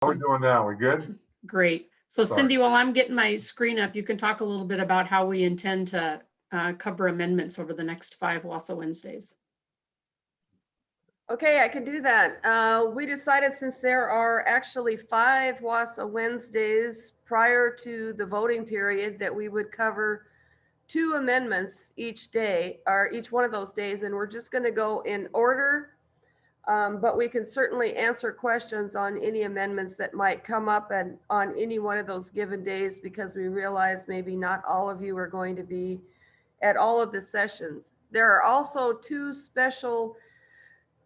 How are we doing now? We good? Great. So Sorry. Cindy, while I'm getting my screen up, you can talk a little bit about how we intend to cover amendments over the next 5 WASA Wednesdays. Okay, I can do that. We decided since there are actually 5 WASA Wednesdays prior to the voting period that we would cover 2 amendments each day, or each one of those days, and we're just going to go in order. But we can certainly answer questions on any amendments that might come up and on any one of those given days, because we realize maybe not all of you are going to be at all of the sessions. There are also 2 special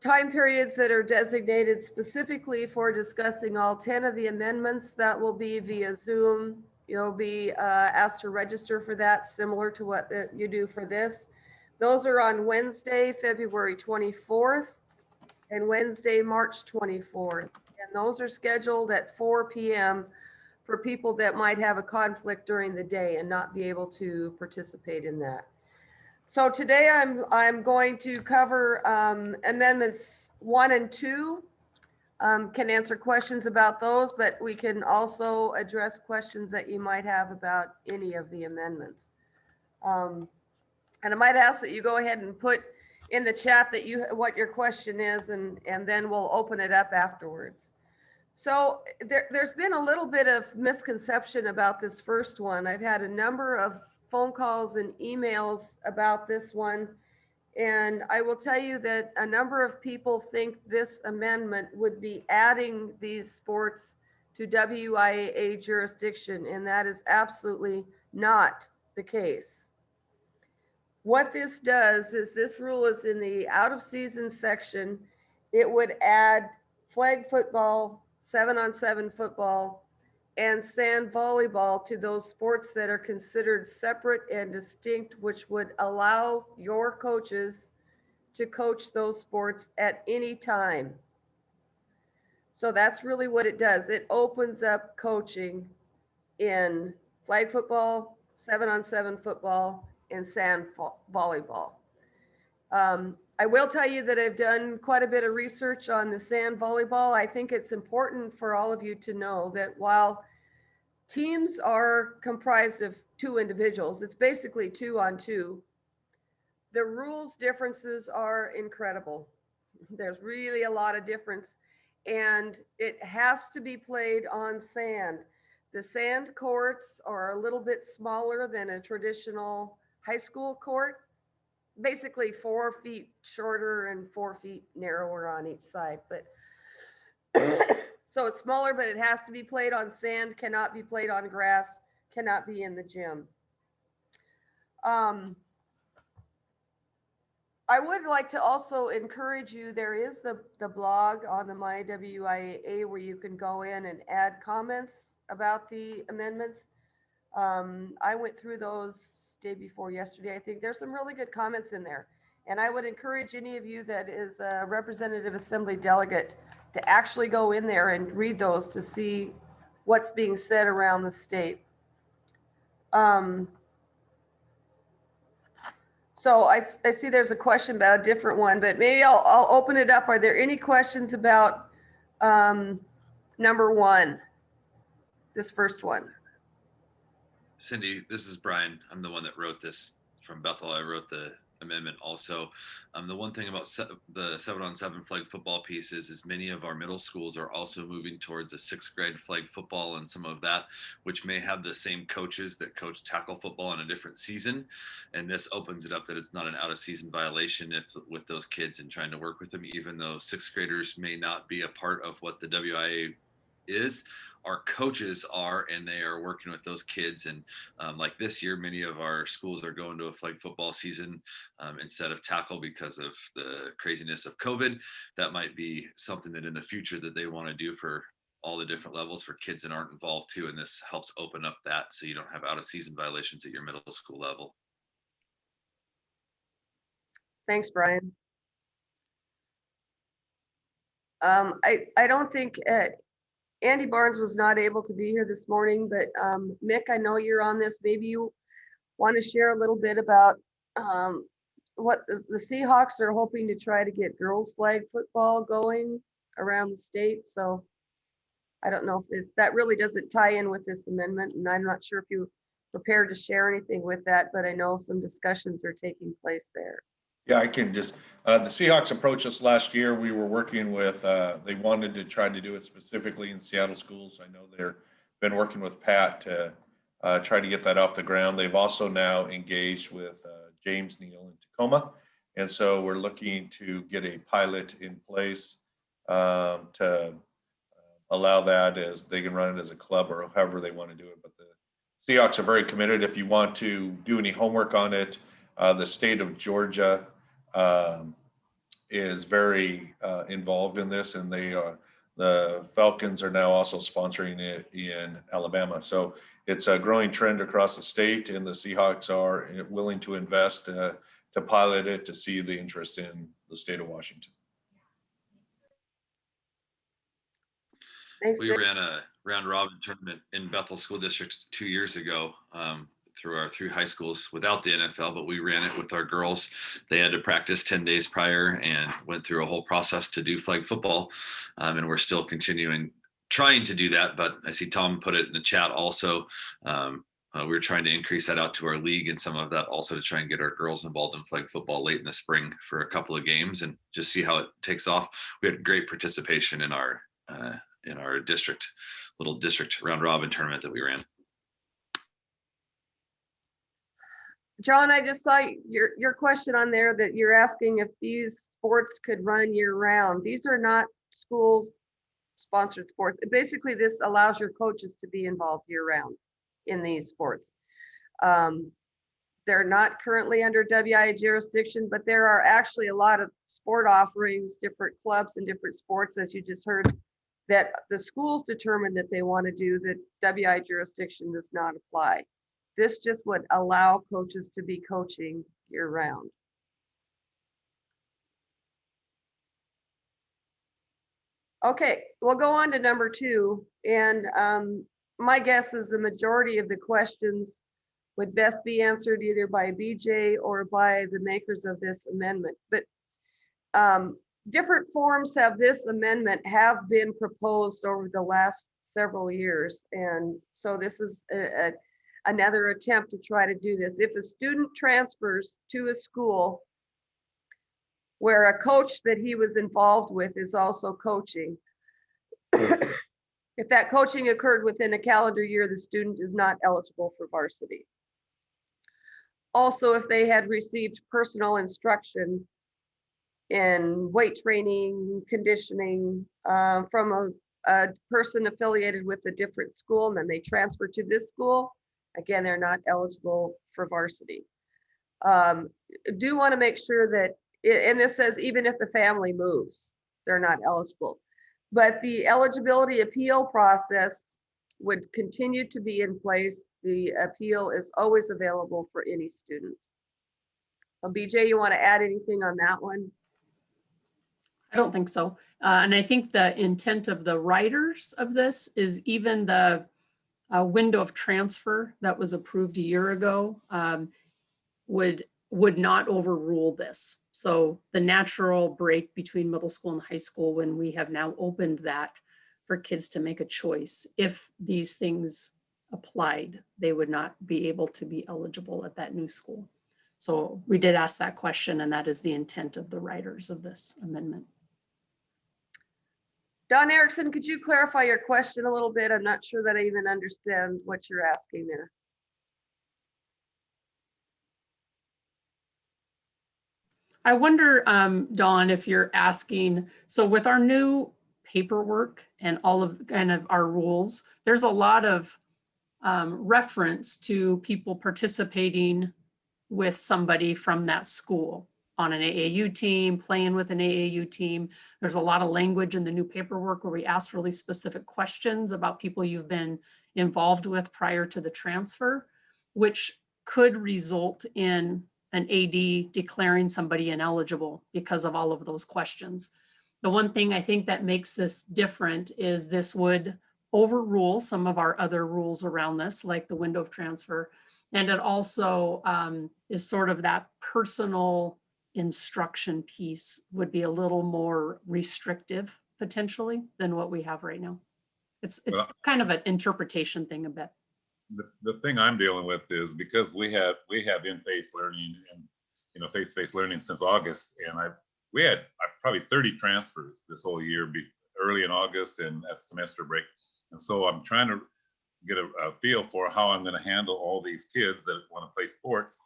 time periods that are designated specifically for discussing all 10 of the amendments. That will be via Zoom. You'll be asked to register for that, similar to what you do for this. Those are on Wednesday, February 24th and Wednesday, March 24th. And those are scheduled at 4 p.m. for people that might have a conflict during the day and not be able to participate in that. So today I'm going to cover amendments 1 and 2. Can answer questions about those, but we can also address questions that you might have about any of the amendments. And I might ask that you go ahead and put in the chat that what your question is, and then we'll open it up afterwards. So there's been a little bit of misconception about this first one. I've had a number of phone calls and emails about this one. And I will tell you that a number of people think this amendment would be adding these sports to WIAA jurisdiction, and that is absolutely not the case. What this does is, this rule is in the out of season section. It would add flag football, 7-on-7 football, and sand volleyball to those sports that are considered separate and distinct, which would allow your coaches to coach those sports at any time. So that's really what it does. It opens up coaching in flag football, 7-on-7 football, and sand volleyball. I will tell you that I've done quite a bit of research on the sand volleyball. I think it's important for all of you to know that while teams are comprised of 2 individuals, it's basically 2-on-2. The rules differences are incredible. There's really a lot of difference, and it has to be played on sand. The sand courts are a little bit smaller than a traditional high school court, basically 4 feet shorter and 4 feet narrower on each side. But so it's smaller, but it has to be played on sand, cannot be played on grass, cannot be in the gym. I would like to also encourage you, there is the blog on the MyWIAA where you can go in and add comments about the amendments. I went through those day before yesterday. I think there's some really good comments in there. And I would encourage any of you that is a representative assembly delegate to actually go in there and read those to see what's being said around the state. So I see there's a question about a different one, but maybe I'll open it up. Are there any questions about number 1, this first one? Cindy, this is Brian. I'm the one that wrote this from Bethel. I wrote the amendment also. The one thing about the 7-on-7 flag football piece is many of our middle schools are also moving towards a 6th grade flag football and some of that, which may have the same coaches that coach tackle football in a different season. And this opens it up that it's not an out of season violation with those kids and trying to work with them, even though 6th graders may not be a part of what the WIA is. Our coaches are, and they are working with those kids. And like this year, many of our schools are going to a flag football season instead of tackle because of the craziness of COVID. That might be something that in the future that they want to do for all the different levels for kids that aren't involved too. And this helps open up that so you don't have out of season violations at your middle school level. Thanks, Brian. I don't think Andy Barnes was not able to be here this morning, but Mick, I know you're on this. Maybe you want to share a little bit about what the Seahawks are hoping to try to get girls flag football going around the state. So I don't know if that really doesn't tie in with this amendment, and I'm not sure if you prepared to share anything with that, but I know some discussions are taking place there. Yeah, I can just, the Seahawks approached us last year. We were working with, they wanted to try to do it specifically in Seattle schools. I know they're been working with Pat to try to get that off the ground. They've also now engaged with James Neal in Tacoma. And so we're looking to get a pilot in place to allow that as they can run it as a club or however they want to do it. But the Seahawks are very committed. If you want to do any homework on it, the state of Georgia is very involved in this, and the Falcons are now also sponsoring it in Alabama. So it's a growing trend across the state, and the Seahawks are willing to invest to pilot it to see the interest in the state of Washington. Thanks, We Dave. ran a round robin tournament in Bethel School District 2 years ago through our 3 high schools without the NFL, but we ran it with our girls. They had to practice 10 days prior and went through a whole process to do flag football. And we're still trying to do that. But I see Tom put it in the chat also. We're trying to increase that out to our league and some of that also to try and get our girls involved in flag football late in the spring for a couple of games and just see how it takes off. We had great participation in our little district round robin tournament that we ran. John, I just saw your question on there that you're asking if these sports could run year round. These are not school sponsored sports. Basically, this allows your coaches to be involved year round in these sports. They're not currently under WIA jurisdiction, but there are actually a lot of sport offerings, different clubs and different sports, as you just heard, that the schools determine that they want to do, that WIA jurisdiction does not apply. This just would allow coaches to be coaching year round. Okay, we'll go on to number 2. And my guess is the majority of the questions would best be answered either by BJ or by the makers of this amendment. But different forms of this amendment have been proposed over the last several years. And so this is another attempt to try to do this. If a student transfers to a school where a coach that he was involved with is also coaching, if that coaching occurred within a calendar year, the student is not eligible for varsity. Also, if they had received personal instruction in weight training, conditioning from a person affiliated with a different school, and then they transfer to this school, again, they're not eligible for varsity. Do want to make sure that, and this says even if the family moves, they're not eligible. But the eligibility appeal process would continue to be in place. The appeal is always available for any student. BJ, you want to add anything on that one? I don't think so. And I think the intent of the writers of this is even the window of transfer that was approved a year ago would not overrule this. So the natural break between middle school and high school, when we have now opened that for kids to make a choice, if these things applied, they would not be able to be eligible at that new school. So we did ask that question, and that is the intent of the writers of this amendment. Don Erickson, could you clarify your question a little bit? I'm not sure that I even understand what you're asking there. I wonder, Dawn, if you're asking, so with our new paperwork and all of kind of our rules, there's a lot of reference to people participating with somebody from that school on an AAU team, playing with an AAU team. There's a lot of language in the new paperwork where we ask really specific questions about people you've been involved with prior to the transfer, which could result in an AD declaring somebody ineligible because of all of those questions. The one thing I think that makes this different is this would overrule some of our other rules around this, like the window of transfer. And it also is sort of that personal instruction piece would be a little more restrictive potentially than what we have right now. It's Well, kind of an interpretation thing a bit. the thing I'm dealing with is because we have in-face learning and, you know, face-to-face learning since August, and we had probably 30 transfers this whole year, early in August and at semester break. And so I'm trying to get a feel for how I'm going to handle all these kids that want to play sports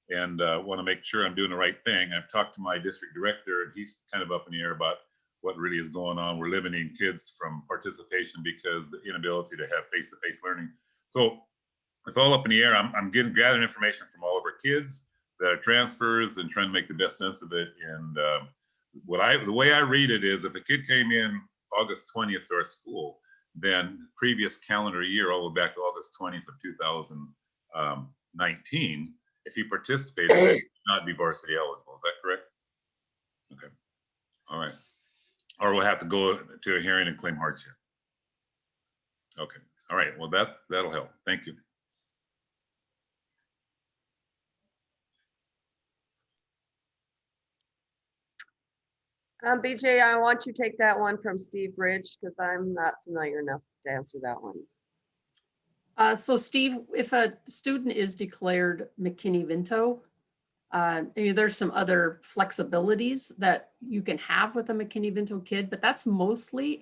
and want to make sure I'm doing the right thing. I've talked to my district director, and he's kind of up in the air about what really is going on. We're limiting kids from participation because the inability to have face-to-face learning. So it's all up in the air. I'm gathering information from all of our kids that are transfers and trying to make the best sense of it. And the way I read it is, if a kid came in August 20th to our school, then the previous calendar year, all the way back to August 20th of 2019, if he participated, he would not be varsity eligible. Is that correct? Okay. All right. Or we'll have to go to a hearing and claim hardship. Okay. All right. Well, that'll help. Thank you. BJ, I want you to take that one from Steve Bridge because I'm not familiar enough to answer that one. So Steve, if a student is declared McKinney-Vento, there's some other flexibilities that you can have with a McKinney-Vento kid, but that's mostly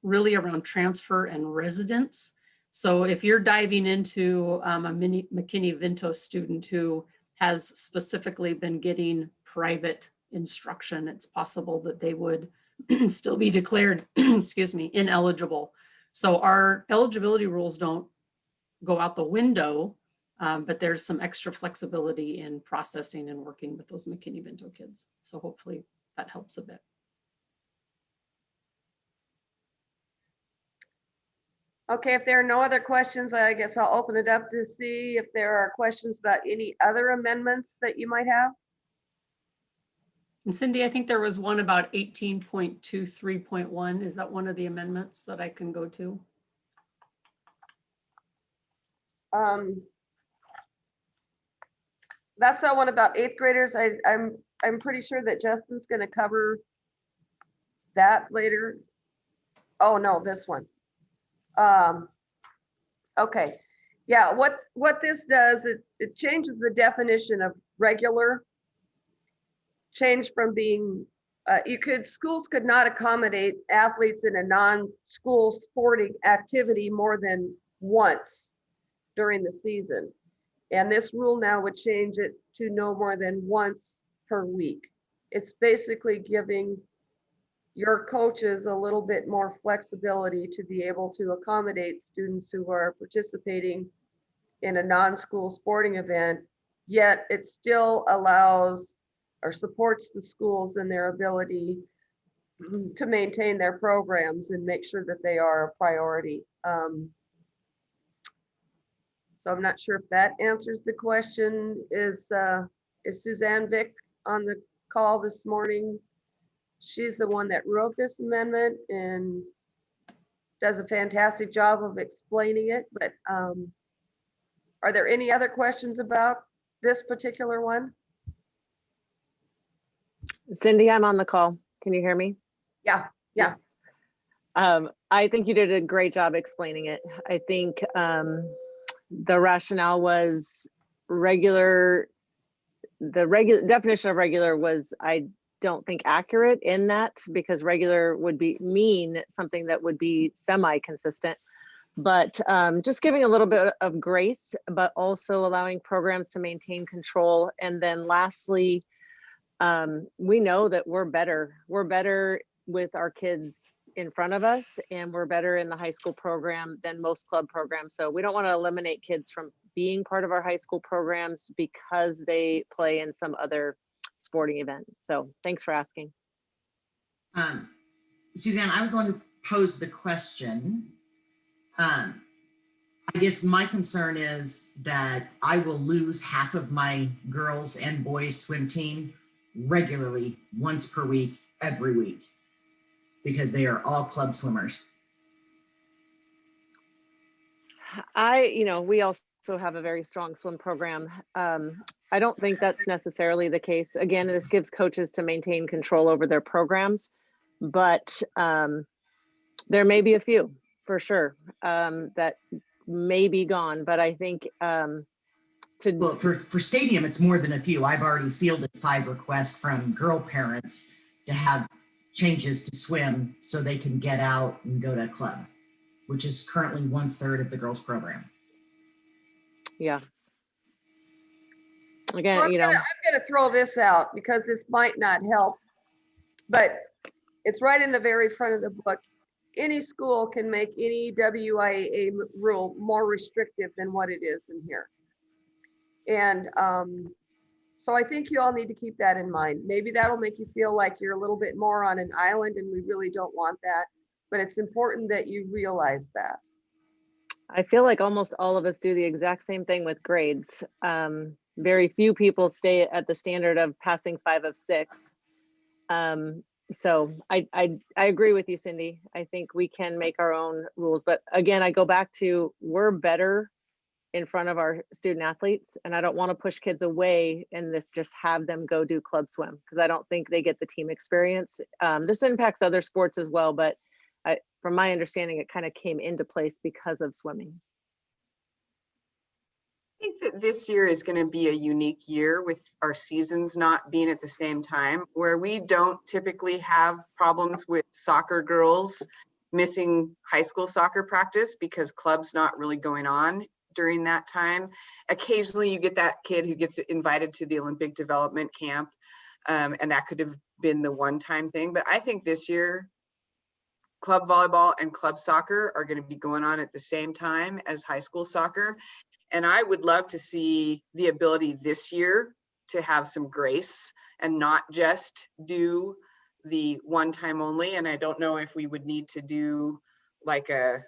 really around transfer and residence. So if you're diving into a McKinney-Vento student who has specifically been getting private instruction, it's possible that they would still be declared, excuse me, ineligible. So our eligibility rules don't go out the window, but there's some extra flexibility in processing and working with those McKinney-Vento kids. So hopefully that helps a bit. Okay, if there are no other questions, I guess I'll open it up to see if there are questions about any other amendments that you might have. And Cindy, I think there was one about 18.23.1. Is that one of the amendments that I can go to? That's the one about 8th graders. I'm pretty sure that Justin's going to cover that later. Oh no, this one. Okay, yeah. What this does, it changes the definition of regular. Change from being schools could not accommodate athletes in a non-school sporting activity more than once during the season. And this rule now would change it to no more than once per week. It's basically giving your coaches a little bit more flexibility to be able to accommodate students who are participating in a non-school sporting event, yet it still allows or supports the schools in their ability to maintain their programs and make sure that they are a priority. So I'm not sure if that answers the question. Is Suzanne Vick on the call this morning? She's the one that wrote this amendment and does a fantastic job of explaining it. But are there any other questions about this particular one? Cindy, I'm on the call. Can you hear me? Yeah. I think you did a great job explaining it. I think the rationale was regular. The definition of regular was, I don't think, accurate in that, because regular would mean something that would be semi-consistent. But just giving a little bit of grace, but also allowing programs to maintain control. And then lastly, we know that we're better with our kids in front of us, and we're better in the high school program than most club programs. So we don't want to eliminate kids from being part of our high school programs because they play in some other sporting event. So thanks for asking. Suzanne, I was the one who posed the question. I guess my concern is that I will lose half of my girls and boys swim team regularly once per week, every week, because they are all club swimmers. We also have a very strong swim program. I don't think that's necessarily the case. Again, this gives coaches to maintain control over their programs, but there may be a few. for sure. That may be gone, but I think Well, for stadium, it's more than a few. I've already fielded 5 requests from girl parents to have changes to swim so they can get out and go to a club, which is currently 1/3 of the girls program. yeah. Well, Again, I'm gonna throw this out because this might not help, but it's right in the very front of the book. Any school can make any WIA rule more restrictive than what it is in here. And so I think you all need to keep that in mind. Maybe that'll make you feel like you're a little bit more on an island, and we really don't want that. But it's important that you realize that. I feel like almost all of us do the exact same thing with grades. Very few people stay at the standard of passing 5 of 6. So I agree with you, Cindy. I think we can make our own rules, but again, I go back to, we're better in front of our student athletes, and I don't want to push kids away and just have them go do club swim, because I don't think they get the team experience. This impacts other sports as well, but from my understanding, it kind of came into place because of swimming. I think that this year is going to be a unique year with our seasons not being at the same time, where we don't typically have problems with soccer girls missing high school soccer practice because club's not really going on during that time. Occasionally you get that kid who gets invited to the Olympic development camp, and that could have been the one-time thing. But I think this year, club volleyball and club soccer are going to be going on at the same time as high school soccer. And I would love to see the ability this year to have some grace and not just do the one time only. And I don't know if we would need to do like a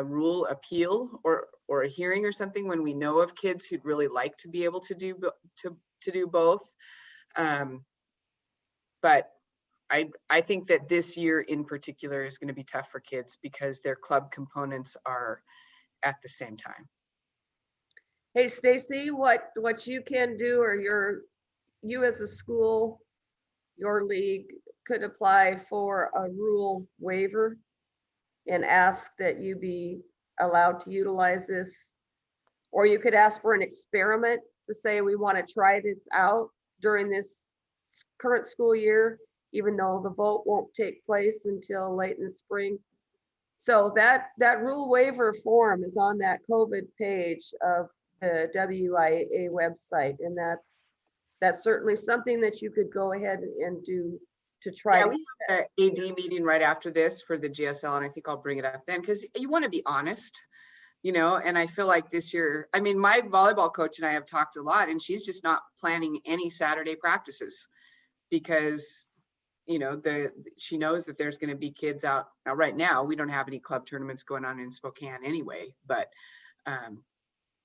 rule appeal or a hearing or something when we know of kids who'd really like to be able to do both. But I think that this year in particular is going to be tough for kids because their club components are at the same time. Hey, Stacy, what you can do, or you as a school, your league could apply for a rule waiver and ask that you be allowed to utilize this. Or you could ask for an experiment to say, we want to try this out during this current school year, even though the vote won't take place until late in the spring. So that rule waiver form is on that COVID page of the WIA website, and that's certainly something that you could go ahead and do to try. Yeah, we have an AD meeting right after this for the GSL, and I think I'll bring it up then, because you want to be honest, and I feel like this year, I mean, my volleyball coach and I have talked a lot, and she's just not planning any Saturday practices because she knows that there's going to be kids out. Now, right now, we don't have any club tournaments going on in Spokane anyway, but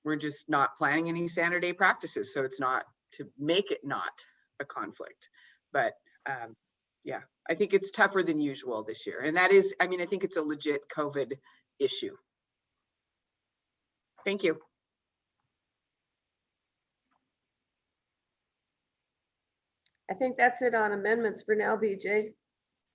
we're just not planning any Saturday practices. So it's not to make it not a conflict. But yeah, I think it's tougher than usual this year. And that is, I mean, I think it's a legit COVID issue. Thank you. I think that's it on amendments for now, BJ.